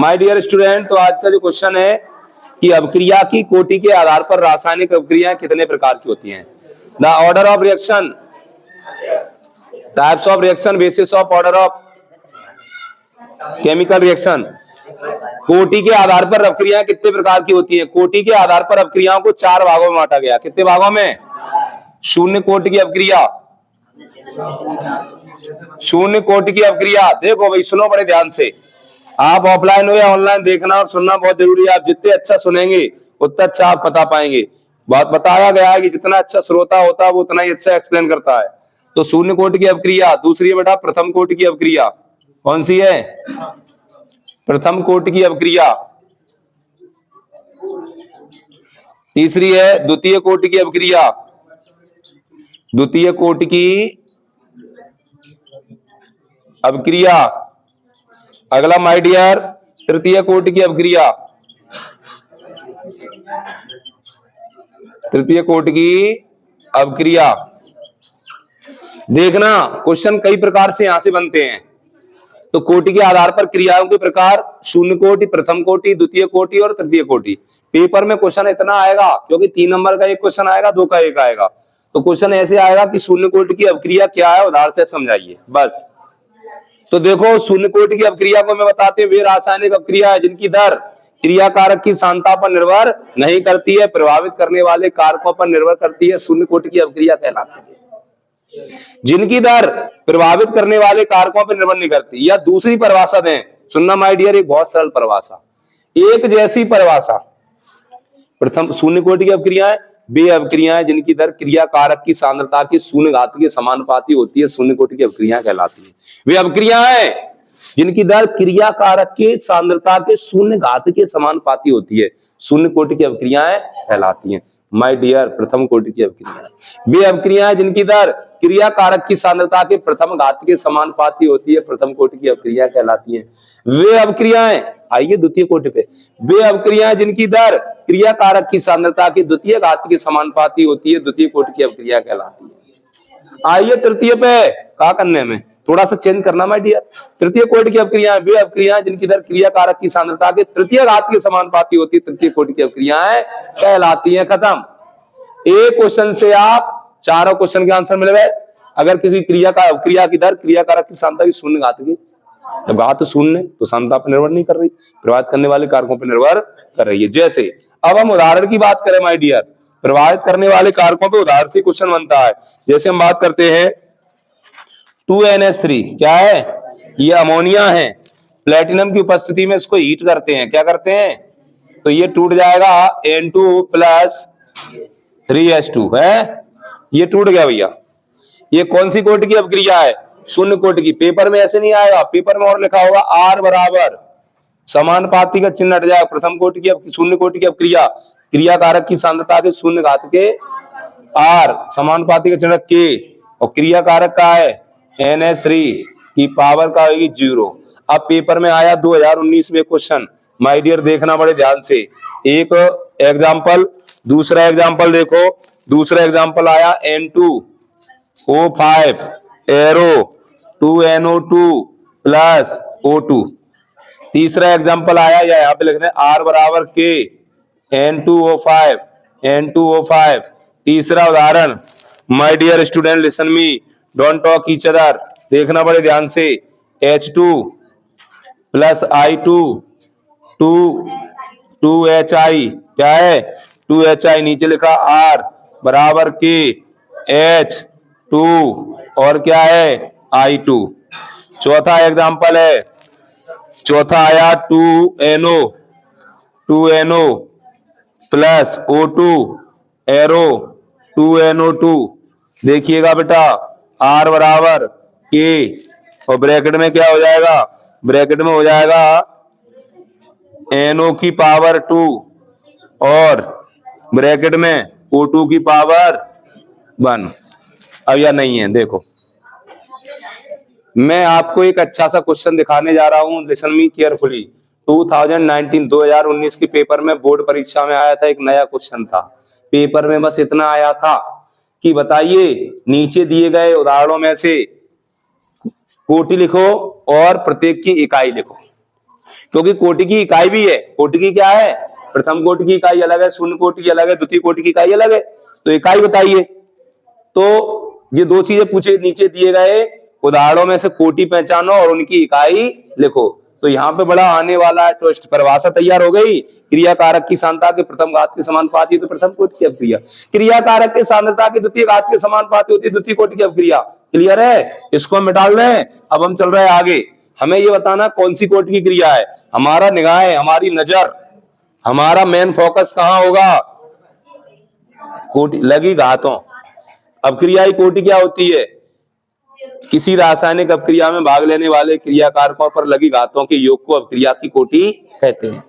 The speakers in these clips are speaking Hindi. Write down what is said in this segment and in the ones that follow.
माय डियर स्टूडेंट, तो आज का जो क्वेश्चन है कि अभिक्रिया की कोटि के आधार पर रासायनिक अभिक्रियाएं कितने प्रकार की होती हैं। The order of reaction, types of reaction, basis of order of chemical reaction. कोटि के आधार पर अभिक्रियाएं कितने प्रकार की होती हैं। कोटि के आधार पर अभिक्रियाओं को 4 भागों में बांटा गया। कितने भागों में? शून्य कोटि की अभिक्रिया, शून्य कोटि की अभिक्रिया। देखो भाई, सुनो बड़े ध्यान से, आप ऑफलाइन हो या ऑनलाइन, देखना और सुनना बहुत जरूरी है। आप जितने अच्छा सुनेंगे उतना अच्छा आप बता पाएंगे। बात बताया गया है कि जितना अच्छा श्रोता होता है वो उतना ही अच्छा एक्सप्लेन करता है। तो शून्य कोटि की अभिक्रिया। दूसरी है बेटा प्रथम कोटि की अभिक्रिया। कौन सी है? प्रथम कोटि की अभिक्रिया। तीसरी है द्वितीय कोटि की अभिक्रिया, द्वितीय कोटि की अभिक्रिया। अगला माय डियर तृतीय कोटि की अभिक्रिया, तृतीय कोटि की अभिक्रिया। देखना क्वेश्चन कई प्रकार से यहां से बनते हैं। तो कोटि के आधार पर क्रियाओं के प्रकार शून्य कोटि, प्रथम कोटि, द्वितीय कोटि और तृतीय कोटि। पेपर में क्वेश्चन इतना आएगा क्योंकि 3 नंबर का एक क्वेश्चन आएगा, 2 का एक आएगा। तो क्वेश्चन ऐसे आएगा कि शून्य कोटि की अभिक्रिया क्या है, उदाहरण से समझाइए बस। तो देखो शून्य कोटि की अभिक्रिया को मैं बताते हैं, वे रासायनिक अभिक्रिया है जिनकी दर क्रियाकारक की सांद्रता पर निर्भर नहीं करती है, प्रभावित करने वाले कारकों पर निर्भर करती है, शून्य कोटि की अभिक्रिया कहलाती है। जिनकी दर प्रभावित करने वाले कारकों पर निर्भर नहीं करती। या दूसरी परिभाषा दें, सुनना माय डियर, एक बहुत सरल परिभाषा, एक जैसी परिभाषा। प्रथम शून्य कोटि की अभिक्रियाएं वे अभिक्रियाएं जिनकी दर क्रियाकारक की सांद्रता की शून्य घात के समानुपाती होती है, शून्य कोटि की अभिक्रियाएं कहलाती है। वे अभिक्रियाएं जिनकी दर क्रियाकारक के सांद्रता के शून्य घात के समानुपाती होती है, शून्य कोटि की अभिक्रियाएं कहलाती हैं। माय डियर प्रथम कोटि की अभिक्रियाएं वे अभिक्रियाएं जिनकी दर क्रियाकारक की सांद्रता के प्रथम घात के समानुपाती होती है, प्रथम कोटि की अभिक्रिया कहलाती हैं। वे अभिक्रियाएं, आइए द्वितीय कोटि पे, वे अभिक्रियाएं जिनकी दर क्रियाकारक की सांद्रता के द्वितीय घात के समानुपाती होती है, द्वितीय कोटि की अभिक्रिया कहलाती है। आइए तृतीय पे, क्या करने में थोड़ा सा चेंज करना माय डियर। तृतीय कोटि की अभिक्रियाएं वे अभिक्रियाएं जिनकी दर क्रियाकारक की सांद्रता के तृतीय घात के समानुपाती होती है, तृतीय कोटि की अभिक्रियाएं कहलाती हैं। खत्म। एक क्वेश्चन से आप चारों क्वेश्चन के आंसर मिल गए। अगर किसी क्रिया की दर क्रियाकारक की सांद्रता की शून्य घात की, जब घात शून्य तो सांद्रता पर निर्भर नहीं कर रही, प्रभावित करने वाले कारकों पर निर्भर कर रही है। जैसे अब हम उदाहरण की बात करें माय डियर, प्रभावित करने वाले कारकों पे उदाहरण से क्वेश्चन बनता है। जैसे हम बात करते हैं 2NH3, क्या है ये? अमोनिया है। प्लेटिनम की उपस्थिति में इसको हीट करते हैं, क्या करते हैं? तो ये टूट जाएगा N2 प्लस 3H2 है, ये टूट गया भैया। ये कौन सी कोटि की अभिक्रिया है? शून्य कोटि की। पेपर में ऐसे नहीं आएगा, पेपर में और लिखा होगा R बराबर समानुपाती का चिन्ह हट जाएगा, प्रथम कोटि की शून्य कोटि की अभिक्रिया क्रियाकारक की सांद्रता के शून्य घात के R समानुपाती का चिन्ह K और क्रियाकारक का है NH3 की पावर का होगी 0। अब पेपर में आया 2019 में क्वेश्चन, माय डियर देखना बड़े ध्यान से। एक एग्जांपल, दूसरा एग्जांपल देखो। दूसरा एग्जांपल आया N2O5 arrow 2NO2 plus O2। तीसरा एग्जांपल आया, या यहाँ पे लिख दें R बराबर K N2O5। तीसरा उदाहरण, my dear student listen me, don't talk each other, देखना बड़े ध्यान से। H2 प्लस I2 2HI, क्या है? 2HI। नीचे लिखा R बराबर K H2 और क्या है? I2। चौथा एग्जांपल है, चौथा आया 2NO plus O2 arrow 2NO2। देखिएगा बेटा R बराबर K और ब्रैकेट में क्या हो जाएगा? ब्रैकेट में हो जाएगा NO की पावर 2 और ब्रैकेट में O2 की पावर 1। अब या नहीं है, देखो मैं आपको एक अच्छा सा क्वेश्चन दिखाने जा रहा हूं, लिसन मी केयरफुली। 2019 के पेपर में, बोर्ड परीक्षा में आया था, एक नया क्वेश्चन था। पेपर में बस इतना आया था कि बताइए नीचे दिए गए उदाहरणों में से कोटि लिखो और प्रत्येक की इकाई लिखो। क्योंकि कोटि की इकाई भी है। कोटि की क्या है? प्रथम कोटि की इकाई अलग है, शून्य कोटि की अलग है, द्वितीय कोटि की इकाई अलग है। तो इकाई बताइए। तो ये दो चीजें पूछे, नीचे दिए गए उदाहरणों में से कोटि पहचानो और उनकी इकाई लिखो। तो यहाँ पे बड़ा आने वाला है ट्विस्ट। परिभाषा तैयार हो गई। क्रिया कारक की सांद्रता के प्रथम घात के समानुपाती तो प्रथम कोटि की अपक्रिया, क्रिया कारक के सांद्रता की द्वितीय घात के समानुपाती होती है द्वितीय कोटि की अपक्रिया। क्लियर है? इसको हम मिटा लें। अब हम चल रहे हैं आगे। हमें ये बताना कौन सी कोटि की क्रिया है। हमारा निगाह, हमारी नजर, हमारा मेन फोकस कहां होगा? कोटि लगी घातों। अपक्रियाई कोटि क्या होती है? किसी रासायनिक अपक्रिया में भाग लेने वाले क्रिया कारकों पर लगी घातों के योग को अपक्रिया की कोटि कहते हैं।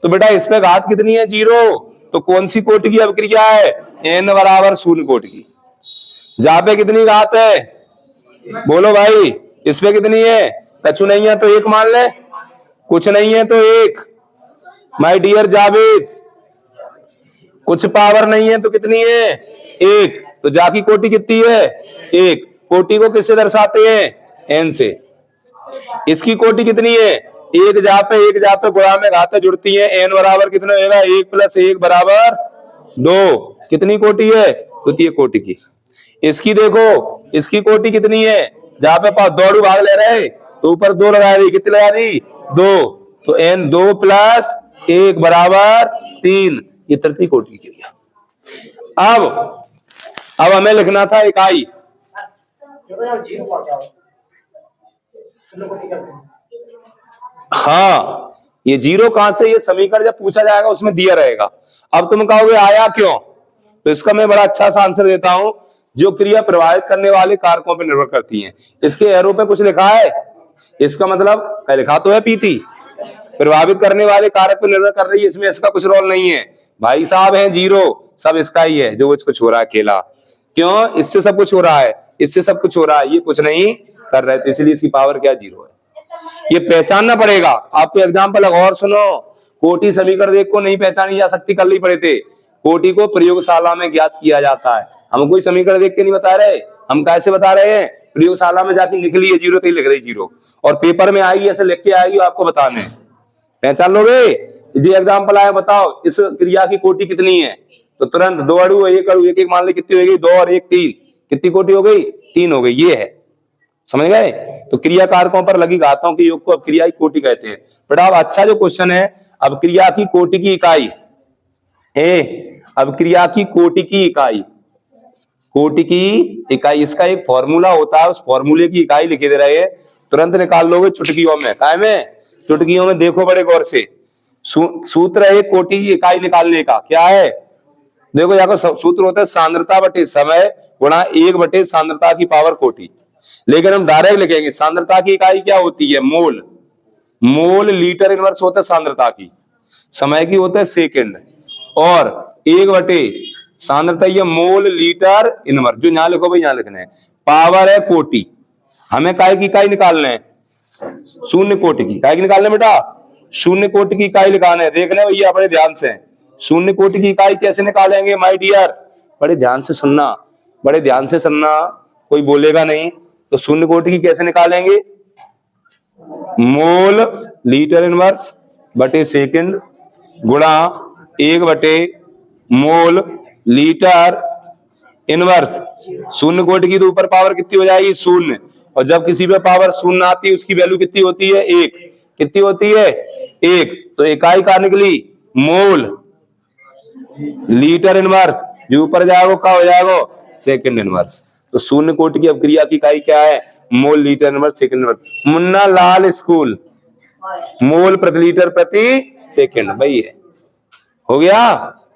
तो बेटा इस पे घात कितनी है? 0। तो कौन सी कोटि की अपक्रिया है? n बराबर शून्य कोटि की। जहां पे कितनी घात है? बोलो भाई, इस पे कितनी है? कछु नहीं है तो 1 मान ले, कुछ नहीं है तो 1। माय डियर जावेद, कुछ पावर नहीं है तो कितनी है? 1। तो जा की कोटि कितनी है? 1। कोटि को किससे दर्शाते हैं? n से। इसकी कोटि कितनी है? 1 जहां पे गुणा में घातें जुड़ती हैं। n बराबर कितना होगा? 1 + 1 बराबर 2। कितनी कोटि है? द्वितीय कोटि की। इसकी देखो, इसकी कोटि कितनी है? जहां पे पास दौड़ू भाग ले रहे तो ऊपर 2 लगा दी। कितनी लगा दी? 2। तो n 2 + 1 बराबर 3। ये तृतीय कोटि की क्रिया। अब हमें लिखना था इकाई। हाँ, ये 0 कहां से? ये समीकरण जब पूछा जाएगा उसमें दिया रहेगा। अब तुम कहोगे आया क्यों? तो इसका मैं बड़ा अच्छा सा आंसर देता हूं। जो क्रिया प्रभावित करने वाले कारकों पर निर्भर करती हैं। इसके एरो पे कुछ लिखा है, इसका मतलब लिखा तो है पीटी, प्रभावित करने वाले कारक पर निर्भर कर रही है। इसमें इसका कुछ रोल नहीं है भाई साहब। है 0, सब इसका ही है जो कुछ हो रहा है अकेला। क्यों? इससे सब कुछ हो रहा है, इससे सब कुछ हो रहा है, ये कुछ नहीं कर रहे, तो इसलिए इसकी पावर क्या? 0 है। ये पहचानना पड़ेगा आपको। एग्जाम्पल और सुनो। कोटि समीकरण देख को नहीं पहचानी जा सकती, कल ही पढ़े थे। कोटि को प्रयोगशाला में ज्ञात किया जाता है। हम कोई समीकरण देख के नहीं बता रहे, हम कैसे बता रहे हैं? प्रयोगशाला में जाके लिख लिए 0 तो ही लिख रही 0, और पेपर में आएगी ऐसे लिख के आएगी, आपको बताने। पहचान लोगे? जी एग्जाम्पल आया, बताओ इस क्रिया की कोटि कितनी है? तो तुरंत 2 अड़ू 1 अड़ू 1 1 मान ले, कितनी हो गई? 2 और 1 3। कितनी कोटि हो गई? 3 हो गई। ये है, समझ गए? तो क्रिया कारकों पर लगी घातों के योग को अपक्रिया की कोटि कहते हैं। बट अब अच्छा जो क्वेश्चन है, अपक्रिया की कोटि की इकाई अपक्रिया की कोटि की इकाई, कोटि की इकाई, इसका एक फॉर्मूला होता है। उस फॉर्मूले की इकाई लिखे दे रहे हैं, तुरंत निकाल लोगे चुटकियों में। काय में? चुटकियों में। देखो बड़े गौर से। सूत्र है कोटि की इकाई निकालने का। क्या है? देखो यहाँ को सूत्र होता है सांद्रता बटे समय गुणा 1 बटे सांद्रता की पावर कोटि। लेकिन हम डायरेक्ट लिखेंगे सांद्रता की इकाई क्या होती है? मोल। मोल लीटर इनवर्स होता है सांद्रता की, समय की होता है सेकंड, और 1 बटे सांद्रता ये मोल लीटर इनवर्स। जो यहां लिखो भाई, यहां लिखना है। पावर है कोटि। हमें काय की इकाई निकालना है? शून्य कोटि की। काय की निकालना है बेटा? शून्य कोटि की इकाई निकालना है। देखना है भैया बड़े ध्यान से। शून्य कोटि की इकाई कैसे निकालेंगे माय डियर? बड़े ध्यान से सुनना, बड़े ध्यान से सुनना, कोई बोलेगा नहीं। तो शून्य कोटि की कैसे निकालेंगे? मोल लीटर इनवर्स बटे सेकंड गुणा 1 बटे मोल लीटर इनवर्स। शून्य कोटि की तो ऊपर पावर कितनी हो जाएगी? 0। और जब किसी पे पावर 0 आती है उसकी वैल्यू कितनी होती है? 1। कितनी होती है? 1। तो इकाई का निकली मोल लीटर इनवर्स, जो ऊपर जाएगा क्या हो जाएगा? Second inverse. तो शून्य कोटि की अपक्रिया की इकाई क्या है? Mole litre inverse second inverse. Munna Lal school, mole प्रति लीटर प्रति सेकंड। भाई है, हो गया।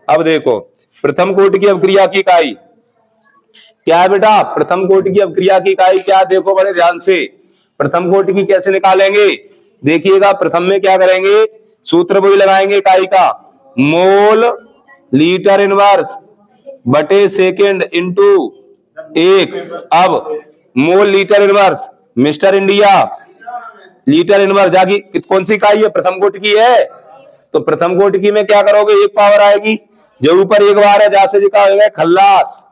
अब देखो प्रथम कोटि की अपक्रिया की इकाई क्या है बेटा? प्रथम कोटि की अपक्रिया की इकाई क्या? देखो बड़े ध्यान से। प्रथम कोटि की कैसे निकालेंगे? देखिएगा, प्रथम में क्या करेंगे? सूत्र वही लगाएंगे इकाई का, मोल लीटर इनवर्स बटे सेकंड इंटू 1। अब मोल litre inverse, mister India litre inverse जागी कौन सी इकाई है? प्रथम कोटि की है। तो प्रथम कोटि की में क्या करोगे? 1 पावर आएगी, जो ऊपर 1 बार है जैसे लिखा होगा खल्लास,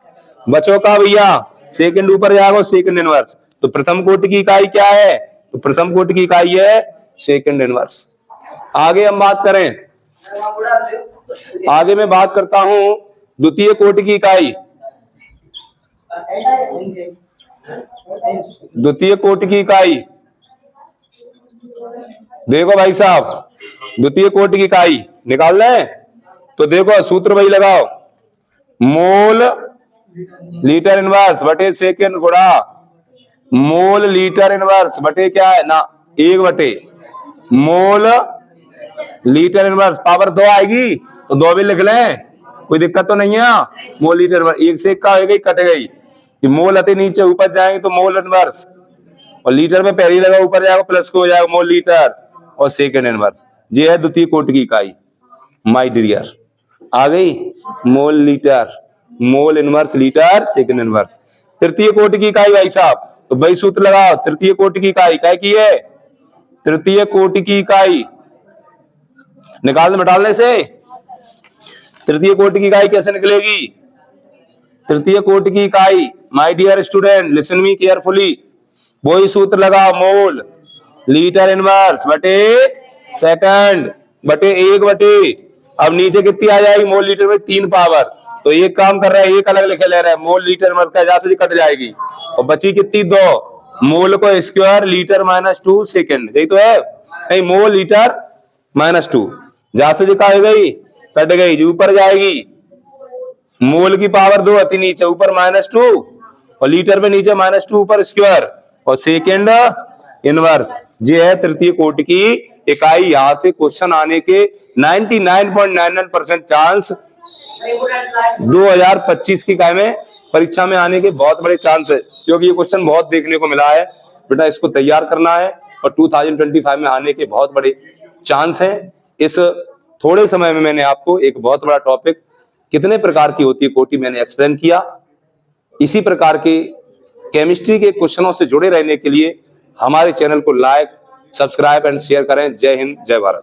बचो का भैया सेकंड ऊपर जाएगा सेकंड इनवर्स। तो प्रथम कोटि की इकाई क्या है? तो प्रथम कोटि की इकाई है सेकंड इनवर्स। आगे हम बात करें, आगे मैं बात करता हूं द्वितीय कोटि की इकाई। द्वितीय कोटि की इकाई देखो भाई साहब, द्वितीय कोटि की इकाई निकाल लें तो देखो सूत्र वही लगाओ, मोल लीटर इनवर्स बटे सेकेंड गुणा मोल लीटर इनवर्स बटे क्या है ना 1 मोल लीटर इनवर्स। पावर 2 आएगी तो 2 भी लिख लें, कोई दिक्कत तो नहीं है। मोल लीटर इनवर्स 1 से 1 का हो गई, कट गई, कि मोल अति नीचे ऊपर जाएंगे तो मोल इनवर्स, और लीटर में पहली लगा ऊपर जाएगा प्लस को हो जाएगा मोल लीटर और सेकेंड इनवर्स। ये है द्वितीय कोटि की इकाई माय डियर। आ गई mole litre, mole inverse litre second inverse. तृतीय कोटि की इकाई भाई साहब, तो भाई सूत्र लगाओ, तृतीय कोटि की इकाई क्या की है, तृतीय कोटि की इकाई निकाल मिटालने से तृतीय कोटि की इकाई कैसे निकलेगी। तृतीय कोटि की इकाई my dear student listen me carefully, वही सूत्र लगाओ, मोल लीटर इनवर्स बटे सेकंड बटे 1 अब नीचे कितनी आ जाएगी, मोल लीटर में 3 पावर, तो एक काम कर रहा है, एक अलग लिखे ले रहा है, मोल लीटर इनवर्स का जहां से कट जाएगी और बची कितनी 2, मोल को स्क्वायर लीटर -2 सेकंड, यही तो है नहीं, मोल लीटर -2 जहां से कहा गई कट गई, जो ऊपर जाएगी मोल की पावर 2 अति नीचे ऊपर -2 और लीटर में नीचे -2 ऊपर स्क्वायर और सेकेंड इनवर्स। ये है तृतीय कोटि की इकाई। यहां से क्वेश्चन आने के 99.99% चांस 2025 की इकाई में परीक्षा में आने के बहुत बड़े चांस है, क्योंकि ये क्वेश्चन बहुत देखने को मिला है बेटा, इसको तैयार करना है और 2025 में आने के बहुत बड़े चांस हैं। इस थोड़े समय में मैंने आपको एक बहुत बड़ा टॉपिक कितने प्रकार की होती है कोटि मैंने एक्सप्लेन किया। इसी प्रकार के केमिस्ट्री के क्वेश्चनों से जुड़े रहने के लिए हमारे चैनल को लाइक, सब्सक्राइब एंड शेयर करें। जय हिंद, जय भारत।